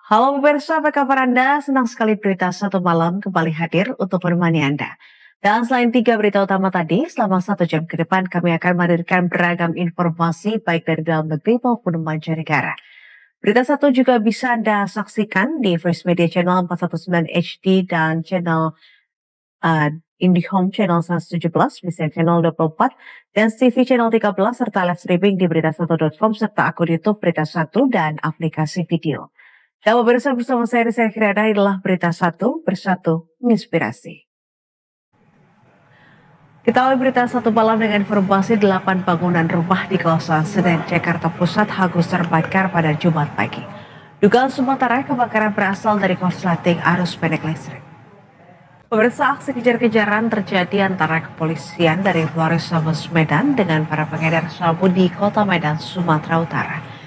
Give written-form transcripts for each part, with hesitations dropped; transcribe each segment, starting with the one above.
Halo pemirsa, apa kabar Anda? Senang sekali berita satu malam kembali hadir untuk menemani Anda. Dan selain 3 berita utama tadi, selama 1 jam ke depan kami akan menghadirkan beragam informasi baik dari dalam negeri maupun mancanegara. Berita satu juga bisa Anda saksikan di First Media Channel 419 HD dan channel uh, IndiHome Channel 117, Vision Channel 24, dan TV Channel 13, serta live streaming di berita1.com, serta akun YouTube Berita Satu dan aplikasi video. Dan pemirsa bersama saya Risa Kirana adalah Berita Satu Bersatu Menginspirasi. Kita awali Berita Satu malam dengan informasi 8 bangunan rumah di kawasan Senen, Jakarta Pusat hangus terbakar pada Jumat pagi. Dugaan sementara kebakaran berasal dari korsleting arus pendek listrik. Pemirsa, aksi kejar-kejaran terjadi antara kepolisian dari Polres Sabes Medan dengan para pengedar sabu di Kota Medan, Sumatera Utara.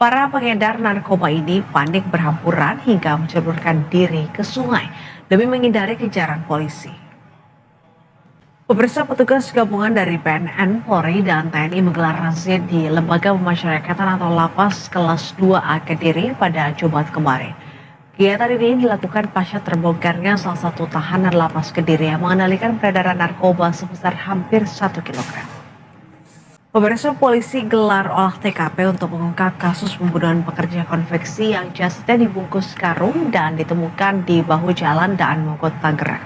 Para pengedar narkoba ini panik berhamburan hingga menceburkan diri ke sungai demi menghindari kejaran polisi. Pemirsa, petugas gabungan dari BNN, Polri, dan TNI menggelar razia di Lembaga Pemasyarakatan atau Lapas Kelas 2A Kediri pada Jumat kemarin. Kegiatan ini dilakukan pasca terbongkarnya salah satu tahanan Lapas Kediri yang mengendalikan peredaran narkoba sebesar hampir 1 kilogram. Pemirsa, polisi gelar olah TKP untuk mengungkap kasus pembunuhan pekerja konveksi yang jasadnya dibungkus karung dan ditemukan di bahu jalan Daan Mogot, Tangerang.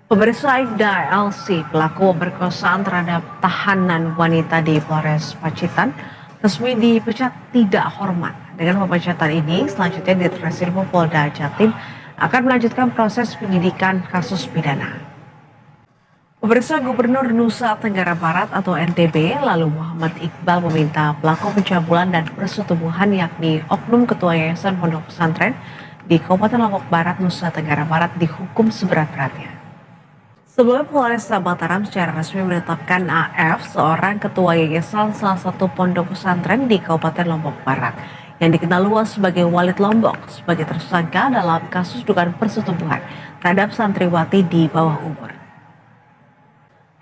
Pemirsa, Aibda LC, pelaku pemerkosaan terhadap tahanan wanita di Polres Pacitan, resmi dipecat tidak hormat. Dengan pemecatan ini, selanjutnya Ditreskrim Polda Jatim akan melanjutkan proses penyidikan kasus pidana. Pemirsa, Gubernur Nusa Tenggara Barat atau NTB lalu Muhammad Iqbal meminta pelaku pencabulan dan persetubuhan yakni oknum ketua Yayasan Pondok Pesantren di Kabupaten Lombok Barat, Nusa Tenggara Barat dihukum seberat-beratnya. Sebelum Polres Mataram secara resmi menetapkan AF seorang ketua yayasan salah satu pondok pesantren di Kabupaten Lombok Barat yang dikenal luas sebagai Walid Lombok sebagai tersangka dalam kasus dugaan persetubuhan terhadap santriwati di bawah umur.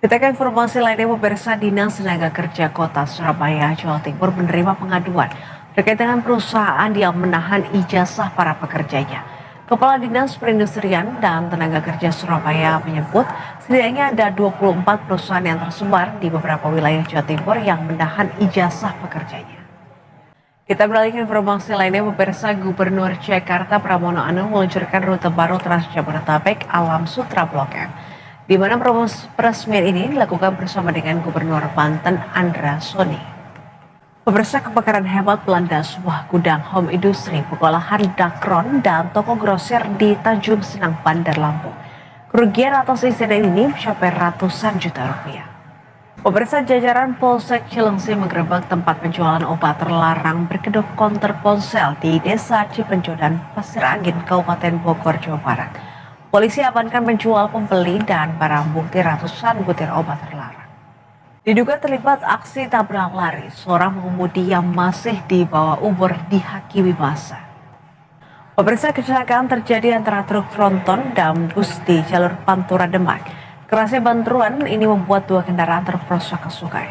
Kita ke informasi lainnya, pemirsa, Dinas Tenaga Kerja Kota Surabaya, Jawa Timur menerima pengaduan terkait dengan perusahaan yang menahan ijazah para pekerjanya. Kepala Dinas Perindustrian dan Tenaga Kerja Surabaya menyebut setidaknya ada 24 perusahaan yang tersebar di beberapa wilayah Jawa Timur yang menahan ijazah pekerjanya. Kita beralih ke informasi lainnya, pemirsa, Gubernur Jakarta Pramono Anung meluncurkan rute baru Trans Jabodetabek Alam Sutra Blok M, di mana peresmian ini dilakukan bersama dengan Gubernur Banten Andra Soni. Pemirsa, kebakaran hebat melanda sebuah gudang home industri, pengolahan dakron, dan toko grosir di Tanjung Senang, Bandar Lampung. Kerugian atas insiden ini mencapai ratusan juta rupiah. Pemirsa, jajaran Polsek Cilengsi menggerebek tempat penjualan obat terlarang berkedok konter ponsel di Desa Cipenjodan, Pasir Angin, Kabupaten Bogor, Jawa Barat. Polisi amankan penjual, pembeli, dan barang bukti ratusan butir obat terlarang. Diduga terlibat aksi tabrak lari, seorang pengemudi yang masih di bawah umur dihakimi massa. Pemirsa, kecelakaan terjadi antara truk tronton dan bus di jalur Pantura Demak. Kerasnya benturan ini membuat 2 kendaraan terperosok ke sungai.